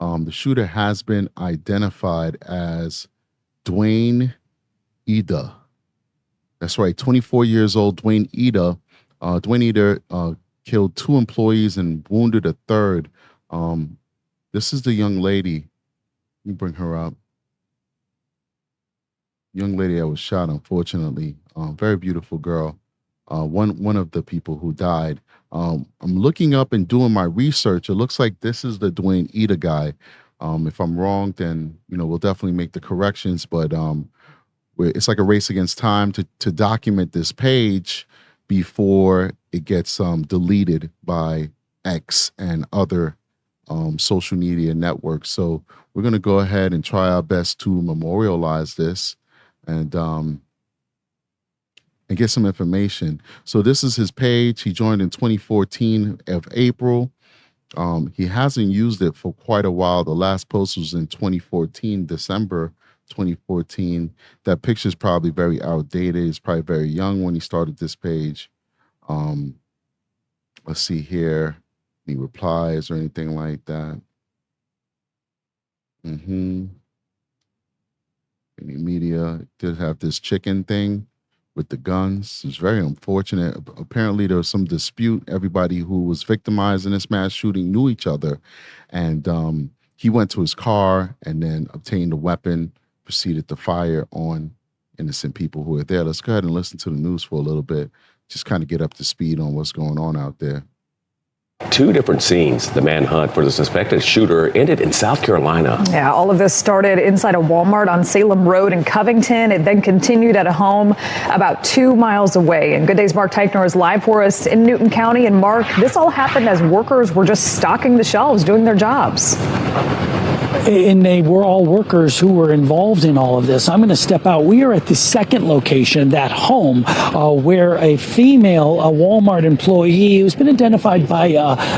The shooter has been identified as Dwayne Ida. That's right, 24 years old, Dwayne Ida. Dwayne Ida killed 2 employees and wounded a third. This is the young lady. Let me bring her up. Young lady that was shot, unfortunately. Very beautiful girl. One of the people who died. I'm looking up and doing my research. It looks like this is the Dwayne Ida guy. If I'm wrong, then we'll definitely make the corrections. But it's like a race against time to document this page before it gets deleted by X and other social media networks. So we're gonna go ahead and try our best to memorialize this and get some information. So this is his page. He joined in 2014 of April. He hasn't used it for quite a while. The last post was in 2014, December 2014. That picture is probably very outdated. He's probably very young when he started this page. Let's see here. Any replies or anything like that? Any media did have this chicken thing with the guns. It's very unfortunate. Apparently there was some dispute. Everybody who was victimized in this mass shooting knew each other. And he went to his car and then obtained a weapon, proceeded to fire on innocent people who were there. Let's go ahead and listen to the news for a little bit. Just kind of get up to speed on what's going on out there. 2 different scenes. The manhunt for the suspected shooter ended in South Carolina. Yeah, all of this started inside a Walmart on Salem Road in Covington. It then continued at a home about 2 miles away. And Good Day's Mark Teichner is live for us in Newton County. And Mark, this all happened as workers were just stocking the shelves, doing their jobs. And they were all workers who were involved in all of this. I'm going to step out. We are at the second location, that home, where a female, a Walmart employee who's been identified by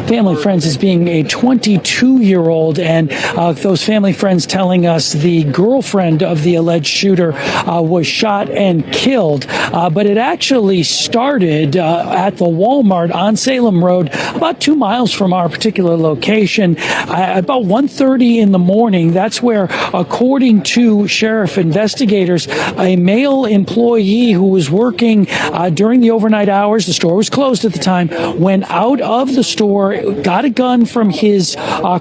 family friends as being a 22-year-old, and those family friends telling us the girlfriend of the alleged shooter was shot and killed. But it actually started at the Walmart on Salem Road, about 2 miles from our particular location, about 1:30 in the morning. That's where, according to sheriff investigators, a male employee who was working during the overnight hours, the store was closed at the time, went out of the store, got a gun from his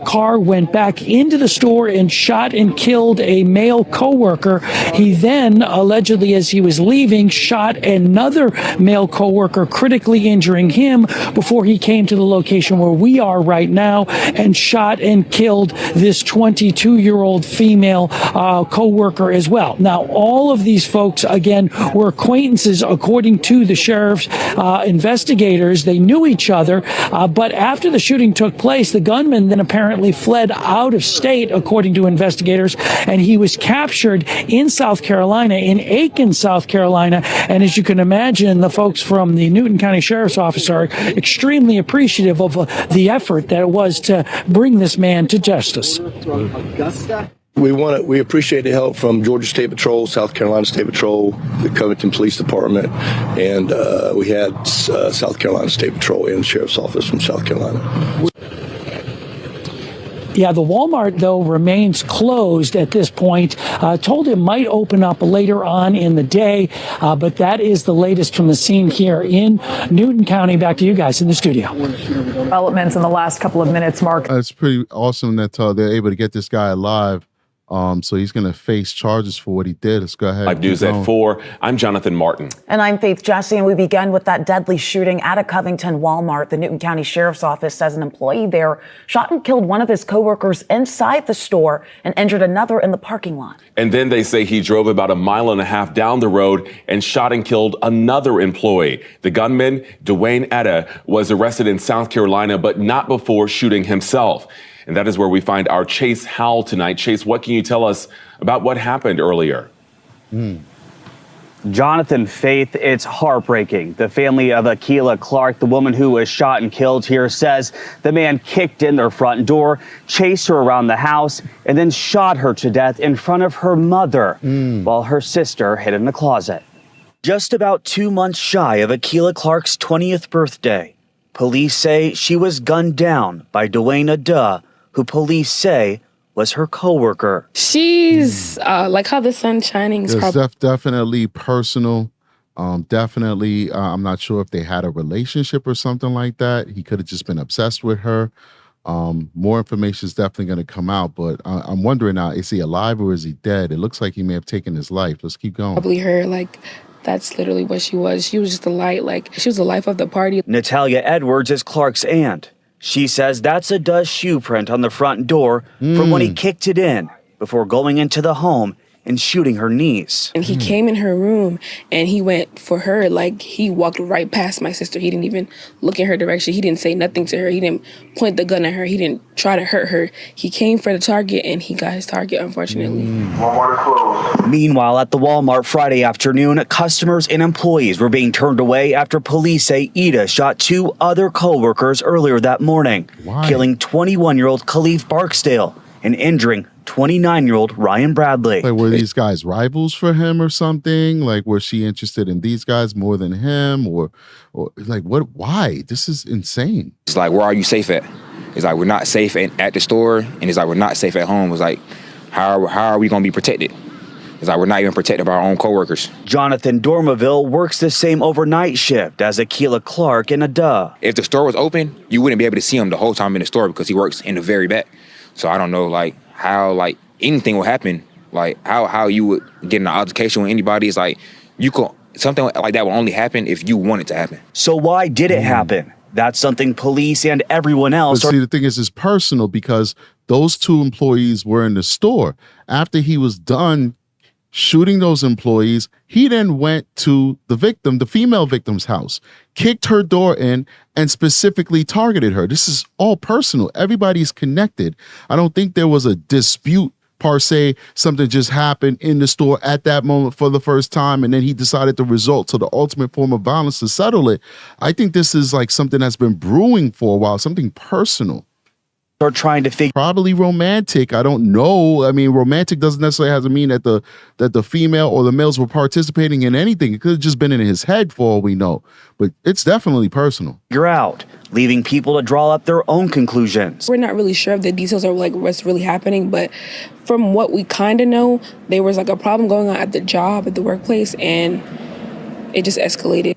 car, went back into the store and shot and killed a male coworker. He then, allegedly as he was leaving, shot another male coworker, critically injuring him before he came to the location where we are right now and shot and killed this 22-year-old female co-worker as well. Now, all of these folks, again, were acquaintances, according to the sheriff's investigators. They knew each other, but after the shooting took place, the gunman then apparently fled out of state, according to investigators, and he was captured in South Carolina, in Aiken, South Carolina. And as you can imagine, the folks from the Newton County Sheriff's Office are extremely appreciative of the effort that it was to bring this man to justice. We appreciate the help from Georgia State Patrol, South Carolina State Patrol, the Covington Police Department, and we had South Carolina State Patrol and Sheriff's Office from South Carolina. Yeah, the Walmart, though, remains closed at this point. Told it might open up later on in the day, but that is the latest from the scene here in Newton County. Back to you guys in the studio. Developments in the last couple of minutes, Mark. It's pretty awesome that they're able to get this guy alive. So he's going to face charges for what he did. Let's go ahead. Live News at 4. I'm Jonathan Martin. And I'm Faith Jesse, and we begin with that deadly shooting at a Covington Walmart. The Newton County Sheriff's Office says an employee there shot and killed one of his coworkers inside the store and injured another in the parking lot. And then they say he drove about 1.5 miles down the road and shot and killed another employee. The gunman, Dwayne Ida, was arrested in South Carolina, but not before shooting himself. And that is where we find our Chase Howell tonight. Chase, what can you tell us about what happened earlier? Jonathan, Faith, it's heartbreaking. The family of Akilah Clark, the woman who was shot and killed here, says the man kicked in their front door, chased her around the house, and then shot her to death in front of her mother while her sister hid in the closet. Just about 2 months shy of Akilah Clark's 20th birthday, police say she was gunned down by Dwayne Ida, who police say was her coworker. She's like how the sun's shining. Is It's definitely personal. Definitely, I'm not sure if they had a relationship or something like that. He could have just been obsessed with her. More information is definitely going to come out, but I'm wondering now, is he alive or is he dead? It looks like he may have taken his life. Let's keep going. probably her. Like that's literally what she was. She was just the light. Like she was the life of the party. Natalia Edwards is Clark's aunt. She says that's a Does shoe print on the front door from when he kicked it in before going into the home and shooting her niece. And he came in her room and he went for her. Like he walked right past my sister. He didn't even look in her direction. He didn't say nothing to her. He didn't point the gun at her. He didn't try to hurt her. He came for the target and he got his target, unfortunately. Meanwhile, at the Walmart Friday afternoon, customers and employees were being turned away after police say Ida shot 2 other co-workers earlier that morning, killing 21-year-old Khalif Barksdale and injuring 29-year-old Ryan Bradley. Like, were these guys rivals for him or something? Like, was she interested in these guys more than him? Or like, what? Why? This is insane. It's like, where are you safe at? It's like, we're not safe at the store, and it's like, we're not safe at home. It's like, how are we going to be protected? It's like, we're not even protected by our own coworkers. Jonathan Dormaville works the same overnight shift as Akilah Clark in Ada. If the store was open, you wouldn't be able to see him the whole time in the store because he works in the very back. So I don't know, like, how, like, anything will happen. Like, how you would get in an altercation with anybody. It's like, something like that will only happen if you want it to happen. So why did it happen? That's something police and everyone else But see, the thing is, it's personal because those 2 employees were in the store. After he was done shooting those employees, he then went to the victim, the female victim's house, kicked her door in, and specifically targeted her. This is all personal. Everybody's connected. I don't think there was a dispute per se. Something just happened in the store at that moment for the first time, and then he decided to resort to the ultimate form of violence to settle it. I think this is like something that's been brewing for a while, something personal. are trying to figure. Probably romantic. I don't know. I mean, romantic doesn't necessarily have to mean that the female or the males were participating in anything. It could have just been in his head for all we know. But it's definitely personal. Figure out, leaving people to draw up their own conclusions. We're not really sure of the details of like what's really happening, but from what we kind of know, there was like a problem going on at the job, at the workplace, and it just escalated.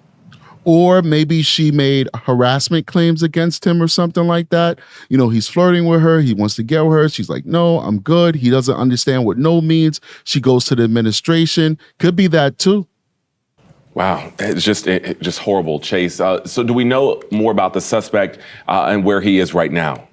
Or maybe she made harassment claims against him or something like that. You know, he's flirting with her. He wants to get with her. She's like, no, I'm good. He doesn't understand what no means. She goes to the administration. Could be that too. Wow, it's just horrible, Chase. So do we know more about the suspect and where he is right now?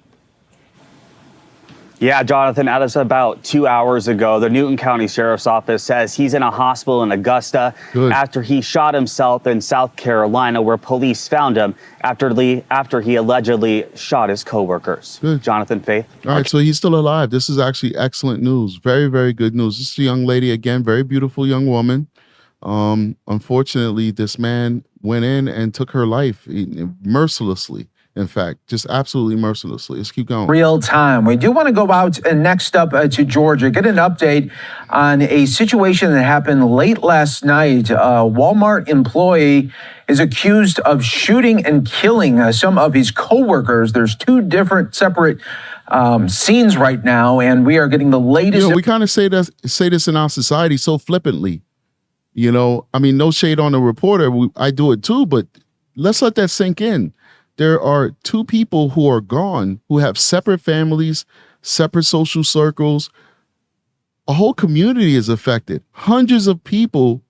Yeah, Jonathan, as of about 2 hours ago, the Newton County Sheriff's Office says he's in a hospital in Augusta after he shot himself in South Carolina, where police found him after he allegedly shot his coworkers. Good. Jonathan, Faith. All right, so he's still alive. This is actually excellent news. Very, very good news. This is a young lady, again, very beautiful young woman. Unfortunately, this man went in and took her life mercilessly. In fact, just absolutely mercilessly. Let's keep going. Real time. We do want to go out next up to Georgia, get an update on a situation that happened late last night. A Walmart employee is accused of shooting and killing some of his coworkers. There's two different separate scenes right now, and we are getting the latest. You know, we kind of say this in our society so flippantly. You know, I mean, no shade on the reporter. I do it too, but let's let that sink in. There are two people who are gone, who have separate families, separate social circles. A whole community is affected. Hundreds of people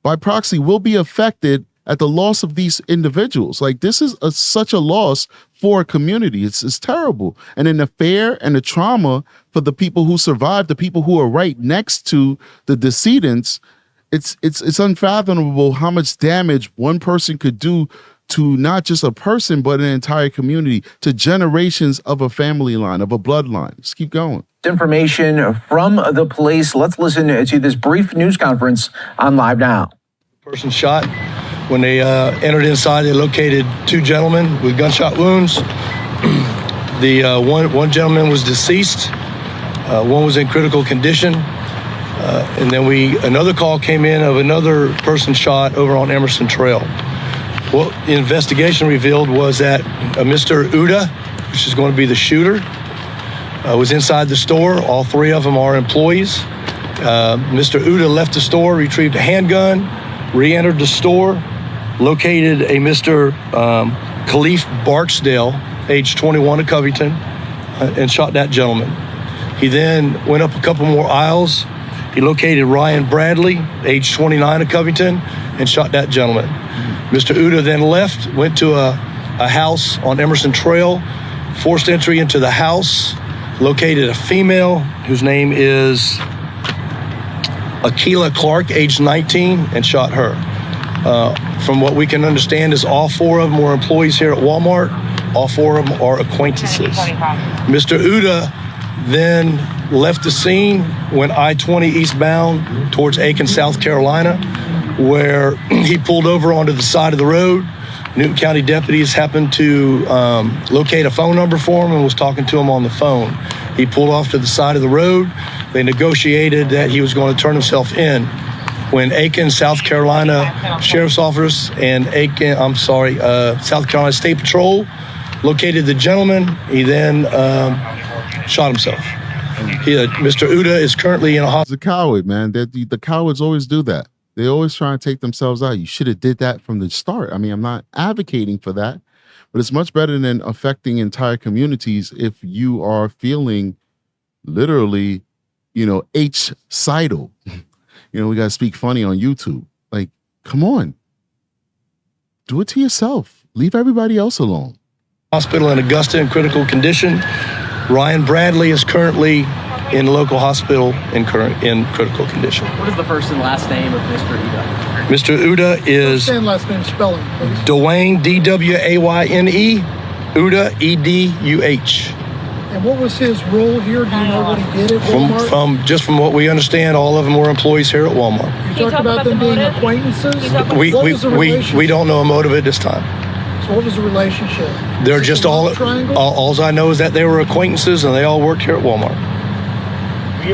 by proxy will be affected at the loss of these individuals. Like, this is such a loss for a community. It's terrible. And then the fear and the trauma for the people who survived, the people who are right next to the decedents, it's unfathomable how much damage one person could do to not just a person, but an entire community, to generations of a family line, of a bloodline. Let's keep going. Information from the police. Let's listen to this brief news conference on Live Now. Person shot. When they entered inside, they located two gentlemen with gunshot wounds. The one gentleman was deceased. One was in critical condition. And then another call came in of another person shot over on Emerson Trail. What the investigation revealed was that Mr. Uda, which is going to be the shooter, was inside the store. All three of them are employees. Mr. Uda left the store, retrieved a handgun, re-entered the store, located a Mr. Khalif Barksdale, age 21 of Covington, and shot that gentleman. He then went up a couple more aisles. He located Ryan Bradley, age 29 of Covington, and shot that gentleman. Mr. Uda then left, went to a house on Emerson Trail, forced entry into the house, located a female whose name is Akilah Clark, age 19, and shot her. From what we can understand is all four of them were employees here at Walmart. All four of them are acquaintances. Mr. Uda then left the scene, went I-20 eastbound towards Aiken, South Carolina, where he pulled over onto the side of the road. Newton County deputies happened to locate a phone number for him and was talking to him on the phone. He pulled off to the side of the road. They negotiated that he was going to turn himself in. When Aiken, South Carolina Sheriff's Office and South Carolina State Patrol located the gentleman, he then shot himself. Mr. Uda is currently in a hospital. He's a coward, man. The cowards always do that. They always try and take themselves out. You should have did that from the start. I mean, I'm not advocating for that, but it's much better than affecting entire communities if you are feeling literally, H-sidal. We got to speak funny on YouTube. Like, come on. Do it to yourself. Leave everybody else alone. Hospital in Augusta in critical condition. Ryan Bradley is currently in local hospital in critical condition. What is the first and last name of Mr. Uda? Mr. Uda is first and last name spelling, please. Dwayne, D-W-A-Y-N-E, Uda, E-D-U-H. And what was his role here? Do you know what he did at Walmart? From what we understand, all of them were employees here at Walmart. You talked about them being acquaintances? We don't know a motive at this time. So what was the relationship? They're just all I know is that they were acquaintances and they all worked here at Walmart.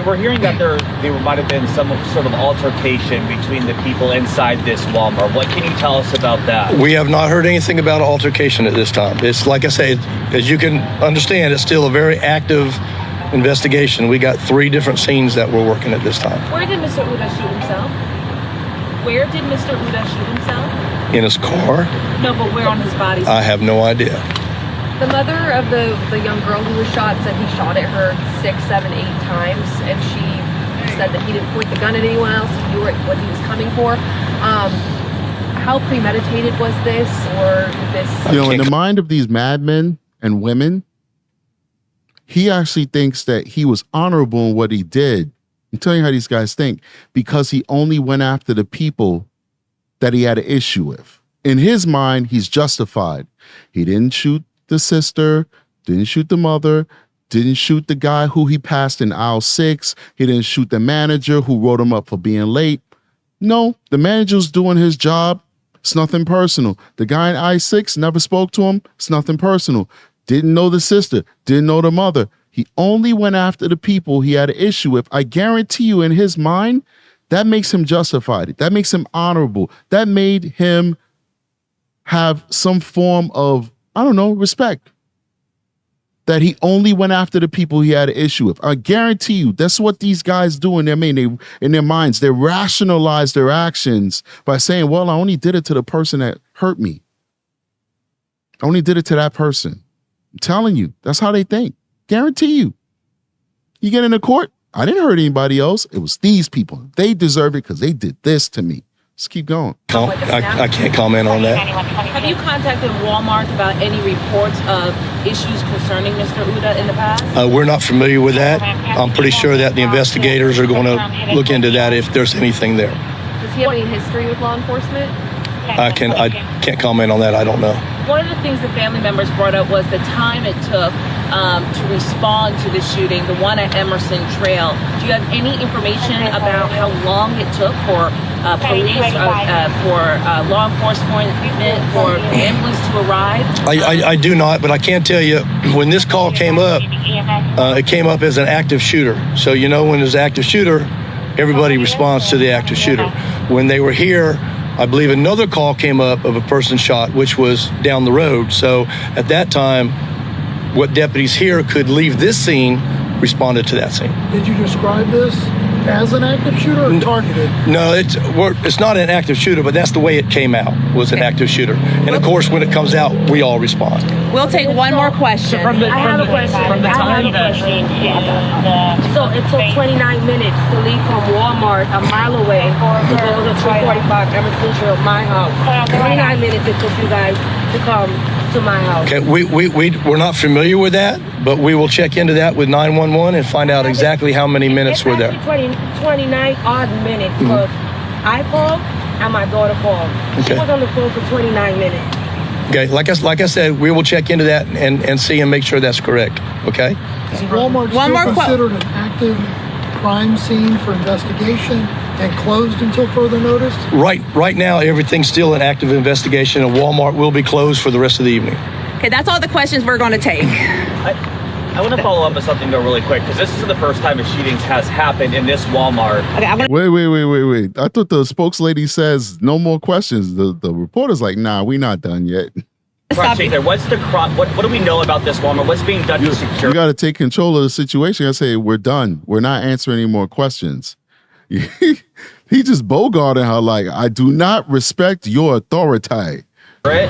We're hearing that there might have been some sort of altercation between the people inside this Walmart. What can you tell us about that? We have not heard anything about an altercation at this time. It's like I say, as you can understand, it's still a very active investigation. We got 3 different scenes that we're working at this time. Where did Mr. Uda shoot himself? Where did Mr. Uda shoot himself? In his car? No, but where on his body? I have no idea. The mother of the young girl who was shot said he shot at her 6, 7, 8 times, and she said that he didn't point the gun at anyone else. He knew what he was coming for. How premeditated was this, or this? In the mind of these madmen and women, he actually thinks that he was honorable in what he did. I'm telling you how these guys think, because he only went after the people that he had an issue with. In his mind, he's justified. He didn't shoot the sister, didn't shoot the mother, didn't shoot the guy who he passed in aisle 6. He didn't shoot the manager who wrote him up for being late. No, the manager's doing his job. It's nothing personal. The guy in aisle 6 never spoke to him. It's nothing personal. Didn't know the sister, didn't know the mother. He only went after the people he had an issue with. I guarantee you, in his mind, that makes him justified. That makes him honorable. That made him have some form of, respect. That he only went after the people he had an issue with. I guarantee you, that's what these guys do in their minds. They rationalize their actions by saying, well, I only did it to the person that hurt me. I only did it to that person. I'm telling you, that's how they think. Guarantee you. You get into court, I didn't hurt anybody else. It was these people. They deserve it because they did this to me. Let's keep going. No, I can't comment on that. Have you contacted Walmart about any reports of issues concerning Mr. Uda in the past? We're not familiar with that. I'm pretty sure that the investigators are going to look into that if there's anything there. Does he have any history with law enforcement? I can't comment on that. I don't know. One of the things the family members brought up was the time it took to respond to the shooting, the one at Emerson Trail. Do you have any information about how long it took for police, for law enforcement, for the ambulance to arrive? I do not, but I can tell you, when this call came up, it came up as an active shooter. So when there's an active shooter, everybody responds to the active shooter. When they were here, I believe another call came up of a person shot, which was down the road. So at that time, what deputies here could leave this scene responded to that scene. Did you describe this as an active shooter or targeted? No, it's not an active shooter, but that's the way it came out, was an active shooter. And of course, when it comes out, we all respond. We'll take one more question. I have a question. So it took 29 minutes to leave from Walmart a mile away to go to 245 Emerson Trail, my house. 29 minutes it took you guys to come to my house. Okay, we're not familiar with that, but we will check into that with 911 and find out exactly how many minutes were there. 29 odd minutes, but I called and my daughter called. She was on the phone for 29 minutes. Okay, like I said, we will check into that and see and make sure that's correct. Okay. Is Walmart still considered an active crime scene for investigation and closed until further notice? Right now, everything's still an active investigation, and Walmart will be closed for the rest of the evening. Okay, that's all the questions we're going to take. I want to follow up with something though really quick, because this is the first time a shooting has happened in this Walmart. Okay, Wait. I thought the spokeslady says no more questions. The reporter's like, nah, we not done yet. What's the what do we know about this Walmart? What's being done to secure? You got to take control of the situation. I say, we're done. We're not answering any more questions. He just bogarting her like, I do not respect your authority. Right?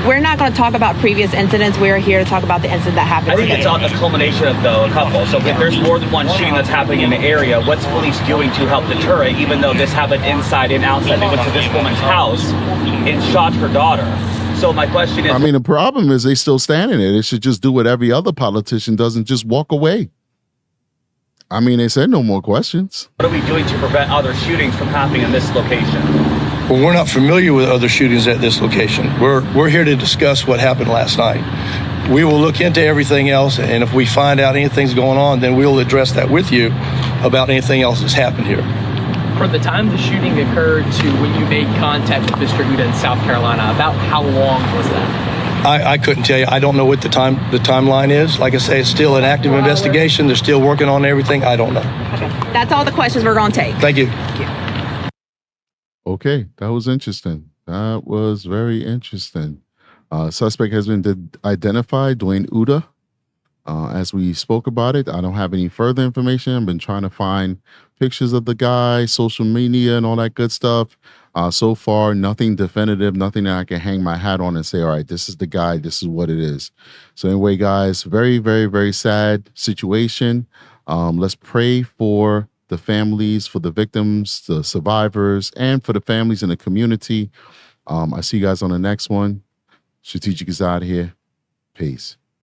We're not going to talk about previous incidents. We're here to talk about the incident that happened I think today. it's on the culmination of a couple. So if there's more than one shooting that's happening in the area, what's police doing to help deter it, even though this happened inside and outside? They went to this woman's house and shot her daughter. So my question is... I mean, the problem is they still standing there. They should just do what every other politician does and just walk away. I mean, they said no more questions. What are we doing to prevent other shootings from happening in this location? Well, we're not familiar with other shootings at this location. We're here to discuss what happened last night. We will look into everything else, and if we find out anything's going on, then we'll address that with you about anything else that's happened here. From the time the shooting occurred to when you made contact with Mr. Uda in South Carolina, about how long was that? I couldn't tell you. I don't know what the timeline is. Like I say, it's still an active investigation. They're still working on everything. I don't know. Okay. That's all the questions we're going to take. Thank you. Okay, that was interesting. That was very interesting. Suspect has been identified, Dwayne Uda. As we spoke about it, I don't have any further information. I've been trying to find pictures of the guy, social media, and all that good stuff. So far, nothing definitive, nothing that I can hang my hat on and say, all right, this is the guy, this is what it is. So anyway, guys, very, very, very sad situation. Let's pray for the families, for the victims, the survivors, and for the families in the community. I see you guys on the next one. Strategic is out here. Peace.